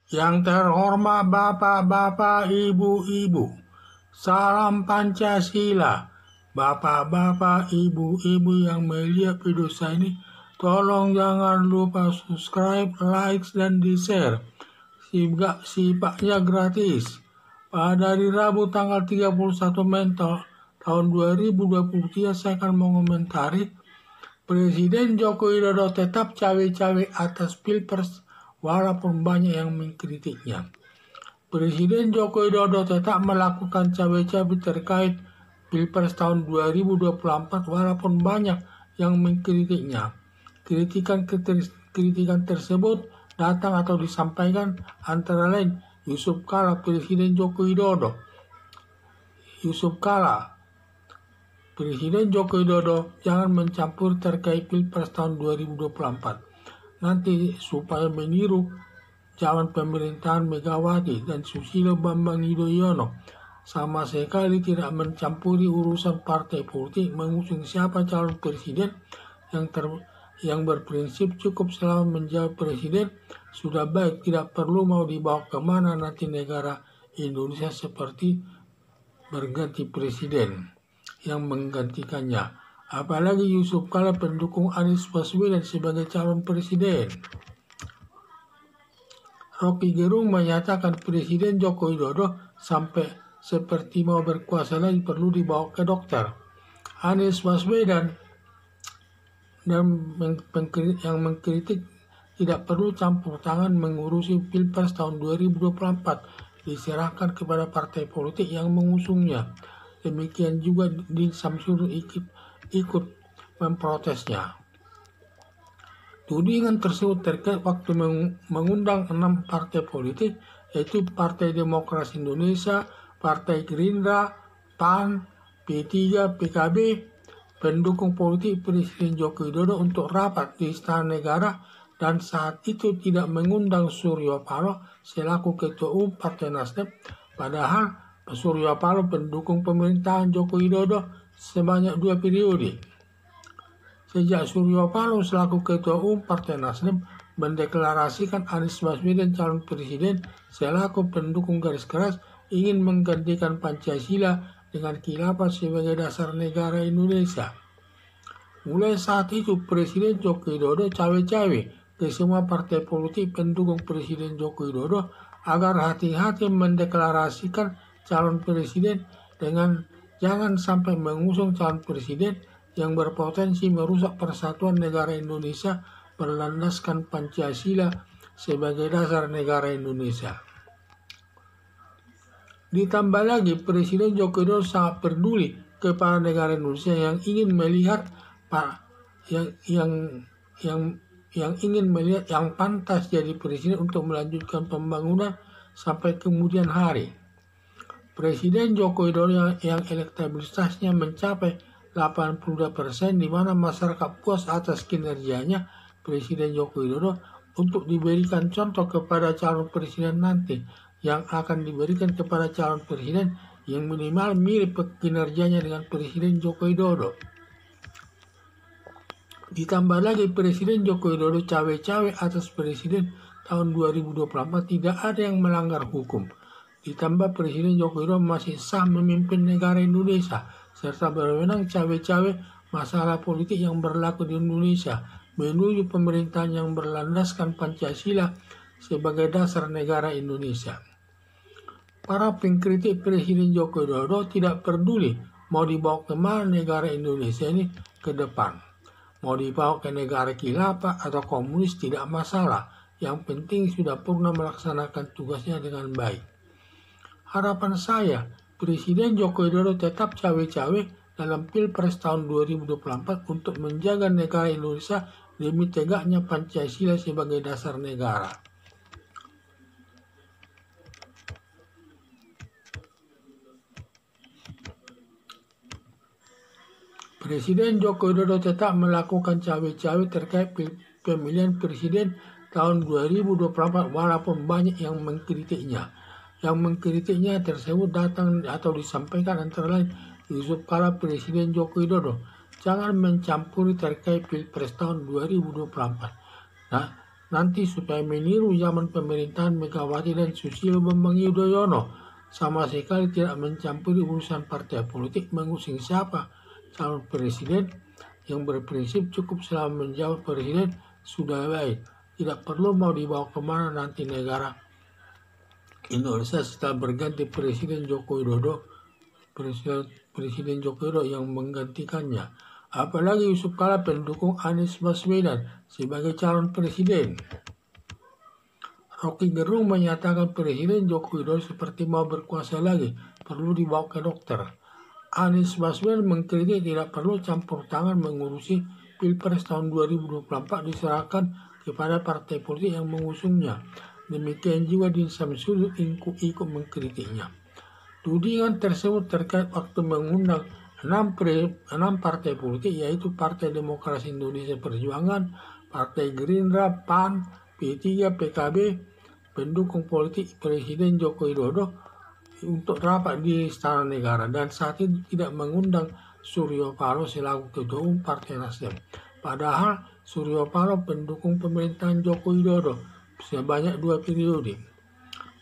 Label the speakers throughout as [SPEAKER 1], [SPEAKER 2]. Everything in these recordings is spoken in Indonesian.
[SPEAKER 1] Yang terhormat bapak-bapak, ibu-ibu, salam Pancasila. Bapak-bapak, ibu-ibu yang melihat video saya ini, tolong jangan lupa subscribe, like, dan di-share. Sifatnya gratis. Pada hari Rabu tanggal 31 Mei tahun 2023 saya akan mengomentari Presiden Joko Widodo tetap cawe-cawe atas Pilpres walaupun banyak yang mengkritiknya. Presiden Joko Widodo tetap melakukan cawe-cawe terkait Pilpres tahun 2024 walaupun banyak yang mengkritiknya. Kritikan tersebut datang atau disampaikan antara lain Yusuf Kala, Presiden Joko Widodo. Presiden Joko Widodo jangan mencampur terkait Pilpres tahun 2024. Nanti supaya meniru zaman pemerintahan Megawati dan Susilo Bambang Yudhoyono, sama sekali tidak mencampuri urusan partai politik, mengusung siapa calon presiden yang berprinsip cukup selama menjawab presiden sudah baik, tidak perlu mau dibawa kemana nanti negara Indonesia seperti berganti presiden yang menggantikannya. Apalagi Yusuf Kala pendukung Anies Baswedan sebagai calon presiden. Rocky Gerung menyatakan Presiden Joko Widodo sampai seperti mau berkuasa lagi perlu dibawa ke dokter. Anies Baswedan yang mengkritik tidak perlu campur tangan mengurusi Pilpres tahun 2024, diserahkan kepada partai politik yang mengusungnya. Demikian juga Din Samsudin ikut memprotesnya. Tudingan tersebut terkait waktu mengundang 6 partai politik, yaitu Partai Demokrasi Indonesia, Partai Gerindra, PAN, P3, PKB, pendukung politik Presiden Joko Widodo untuk rapat di Istana Negara, dan saat itu tidak mengundang Surya Paloh selaku Ketua Umum Partai Nasdem, padahal Surya Paloh pendukung pemerintahan Joko Widodo sebanyak 2 periode. Sejak Surya Paloh selaku Ketua Umum Partai Nasdem mendeklarasikan Anies Baswedan calon presiden selaku pendukung garis keras ingin menggantikan Pancasila dengan khilafah sebagai dasar negara Indonesia. Mulai saat itu Presiden Joko Widodo cawe-cawe ke semua partai politik pendukung Presiden Joko Widodo agar hati-hati mendeklarasikan calon presiden dengan jangan sampai mengusung calon presiden yang berpotensi merusak persatuan negara Indonesia berlandaskan Pancasila sebagai dasar negara Indonesia. Ditambah lagi, Presiden Joko Widodo sangat peduli kepada negara Indonesia yang ingin melihat yang pantas jadi presiden untuk melanjutkan pembangunan sampai kemudian hari. Presiden Joko Widodo yang elektabilitasnya mencapai 82%, di mana masyarakat puas atas kinerjanya Presiden Joko Widodo untuk diberikan contoh kepada calon presiden nanti yang akan diberikan kepada calon presiden yang minimal mirip kinerjanya dengan Presiden Joko Widodo. Ditambah lagi Presiden Joko Widodo cawe-cawe atas presiden tahun 2024 tidak ada yang melanggar hukum. Ditambah Presiden Joko Widodo masih sah memimpin negara Indonesia serta berwenang cawe-cawe masalah politik yang berlaku di Indonesia menuju pemerintahan yang berlandaskan Pancasila sebagai dasar negara Indonesia. Para pengkritik Presiden Joko Widodo tidak peduli mau dibawa kemana negara Indonesia ini ke depan. Mau dibawa ke negara khilafah atau komunis tidak masalah. Yang penting sudah pernah melaksanakan tugasnya dengan baik. Harapan saya, Presiden Joko Widodo tetap cawe-cawe dalam Pilpres tahun 2024 untuk menjaga negara Indonesia demi tegaknya Pancasila sebagai dasar negara. Presiden Joko Widodo tetap melakukan cawe-cawe terkait pemilihan presiden tahun 2024 walaupun banyak yang mengkritiknya. Yang mengkritiknya tersebut datang atau disampaikan antara lain Yusuf Kala, Presiden Joko Widodo. Jangan mencampuri terkait Pilpres tahun 2024. Nah, nanti supaya meniru zaman pemerintahan Megawati dan Susilo Bambang Yudhoyono, sama sekali tidak mencampuri urusan partai politik mengusung siapa calon presiden, yang berprinsip cukup selama menjawab presiden sudah baik, tidak perlu mau dibawa kemana nanti negara Indonesia setelah berganti Presiden Joko Widodo, Presiden Joko Widodo yang menggantikannya. Apalagi Yusuf Kala pendukung Anies Baswedan sebagai calon presiden. Rocky Gerung menyatakan Presiden Joko Widodo seperti mau berkuasa lagi, perlu dibawa ke dokter. Anies Baswedan mengkritik tidak perlu campur tangan mengurusi Pilpres tahun 2024, diserahkan kepada partai politik yang mengusungnya. Demikian juga Din Samsudin ikut mengkritiknya. Tudingan tersebut terkait waktu mengundang 6 partai politik, yaitu Partai Demokrasi Indonesia Perjuangan, Partai Gerindra, PAN, P3, PKB, pendukung politik Presiden Joko Widodo untuk rapat di Istana Negara, dan saat itu tidak mengundang Suryo Paloh selaku Ketua Umum Partai Nasdem. Padahal Suryo Paloh pendukung pemerintahan Joko Widodo sebanyak 2 periode.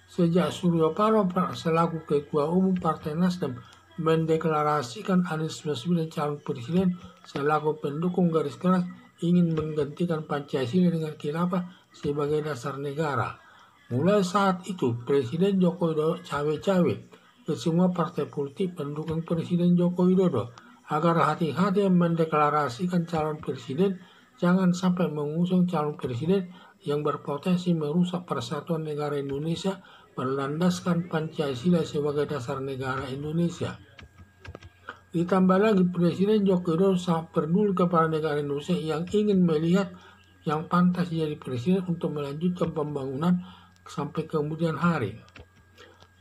[SPEAKER 1] Sejak Suryo Paloh selaku Ketua Umum Partai Nasdem mendeklarasikan Anies Baswedan calon presiden selaku pendukung garis keras ingin menggantikan Pancasila dengan khilafah sebagai dasar negara. Mulai saat itu Presiden Joko Widodo cawe-cawe ke semua partai politik pendukung Presiden Joko Widodo agar hati-hati mendeklarasikan calon presiden, jangan sampai mengusung calon presiden yang berpotensi merusak persatuan negara Indonesia berlandaskan Pancasila sebagai dasar negara Indonesia. Ditambah lagi Presiden Joko Widodo sangat peduli kepada negara Indonesia yang ingin melihat yang pantas jadi presiden untuk melanjutkan pembangunan sampai kemudian hari.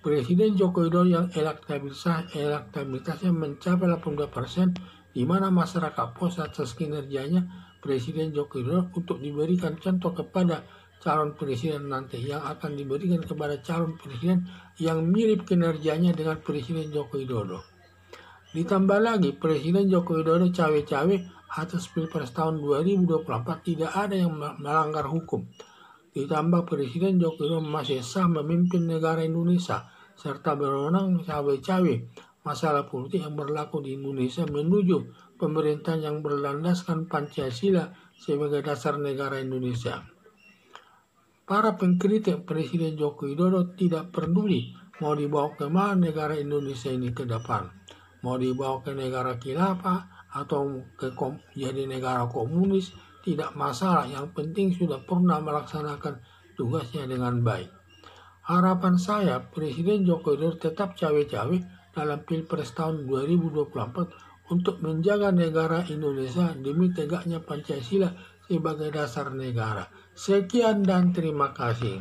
[SPEAKER 1] Presiden Joko Widodo yang elektabilitasnya mencapai 82%, di mana masyarakat puas atas kinerjanya Presiden Joko Widodo, untuk diberikan contoh kepada calon presiden nanti yang akan diberikan kepada calon presiden yang mirip kinerjanya dengan Presiden Joko Widodo. Ditambah lagi Presiden Joko Widodo cawe-cawe atas Pilpres tahun 2024 tidak ada yang melanggar hukum. Ditambah Presiden Joko Widodo masih sah memimpin negara Indonesia serta berwenang cawe-cawe masalah politik yang berlaku di Indonesia menuju pemerintahan yang berlandaskan Pancasila sebagai dasar negara Indonesia. Para pengkritik Presiden Joko Widodo tidak peduli mau dibawa ke mana negara Indonesia ini ke depan. Mau dibawa ke negara khilafah atau jadi negara komunis, tidak masalah. Yang penting sudah pernah melaksanakan tugasnya dengan baik. Harapan saya Presiden Joko Widodo tetap cawe-cawe dalam Pilpres tahun 2024 untuk menjaga negara Indonesia demi tegaknya Pancasila sebagai dasar negara. Sekian dan terima kasih.